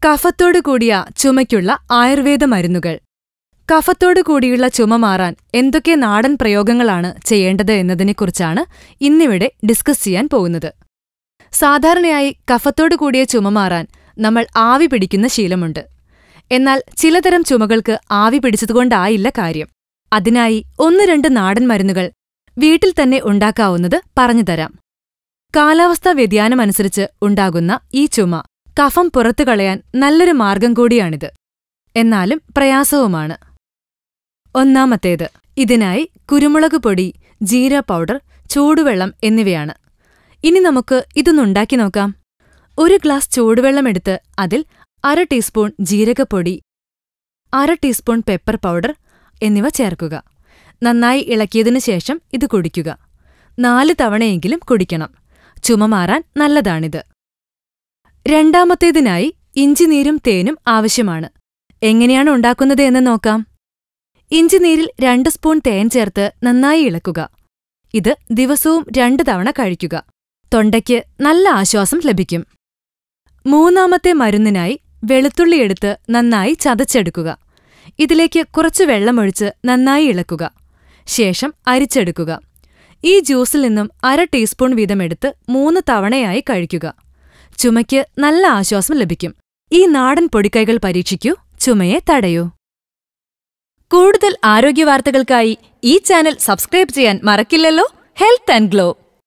കഫത്തോടു കൂടിയ ചുമയ്ക്കുള്ള ആയുർവേദ മരുന്നുകൾ. കഫത്തോടു കൂടിയുള്ള ചുമ മാറാൻ എന്തൊക്കെ നാടൻ പ്രയോഗങ്ങളാണ് ചെയ്യേണ്ടത് എന്നതിനെക്കുറിച്ചാണ് ഇന്നിവിടെ ഡിസ്കസ് ചെയ്യാൻ പോകുന്നത്. സാധാരണയായി കഫത്തോടു കൂടിയ ചുമ മാറാൻ നമ്മൾ ആവി പിടിക്കുന്ന ശീലമുണ്ട്. എന്നാൽ ചിലതരം ചുമകൾക്ക് ആവി പിടിച്ചതുകൊണ്ടായില്ല കാര്യം. അതിനായി 1-2 നാടൻ മരുന്നുകൾ വീട്ടിൽ തന്നെ ഉണ്ടാക്കാവുന്നത് പറഞ്ഞുതരാം. കാലാവസ്ഥാ വ്യതിയാനമനുസരിച്ച് ഉണ്ടാകുന്ന ഈ ചുമ കഫം പുറത്തു കളയാൻ നല്ലൊരു മാർഗം കൂടിയാണിത്. എന്നാലും പ്രയാസവുമാണ്. ഒന്നാമത്തേത്, ഇതിനായി കുരുമുളക് പൊടി, ജീര പൗഡർ, ചൂടുവെള്ളം എന്നിവയാണ്. ഇനി നമുക്ക് ഇതൊന്നുണ്ടാക്കി നോക്കാം. 1 ഗ്ലാസ് ചൂടുവെള്ളമെടുത്ത് അതിൽ 1/2 ടീസ്പൂൺ ജീരകപ്പൊടി, 1/2 ടീസ്പൂൺ പെപ്പർ പൗഡർ എന്നിവ ചേർക്കുക. നന്നായി ഇളക്കിയതിനു ശേഷം ഇത് കുടിക്കുക. 4 തവണയെങ്കിലും കുടിക്കണം. ചുമ മാറാൻ നല്ലതാണിത്. രണ്ടാമത്തേതിനായി ഇഞ്ചിനീരും തേനും ആവശ്യമാണ്. എങ്ങനെയാണ് ഉണ്ടാക്കുന്നത് എന്ന് നോക്കാം. ഇഞ്ചിനീരിൽ 2 സ്പൂൺ തേൻ ചേർത്ത് നന്നായി ഇളക്കുക. ഇത് ദിവസവും 2 തവണ കഴിക്കുക. തൊണ്ടയ്ക്ക് നല്ല ആശ്വാസം ലഭിക്കും. മൂന്നാമത്തെ മരുന്നിനായി വെളുത്തുള്ളി എടുത്ത് നന്നായി ചതച്ചെടുക്കുക. ഇതിലേക്ക് കുറച്ച് വെള്ളമൊഴിച്ച് നന്നായി ഇളക്കുക. ശേഷം അരിച്ചെടുക്കുക. ഈ ജ്യൂസിൽ നിന്നും 1/2 ടീസ്പൂൺ വീതമെടുത്ത് 3 തവണയായി കഴിക്കുക. ചുമയ്ക്ക് നല്ല ആശ്വാസം ലഭിക്കും. ഈ നാടൻ പൊടിക്കൈകൾ പരീക്ഷിക്കൂ, ചുമയെ തടയൂ. കൂടുതൽ ആരോഗ്യവാർത്തകൾക്കായി ഈ ചാനൽ സബ്സ്ക്രൈബ് ചെയ്യാൻ മറക്കില്ലല്ലോ. Health and glow.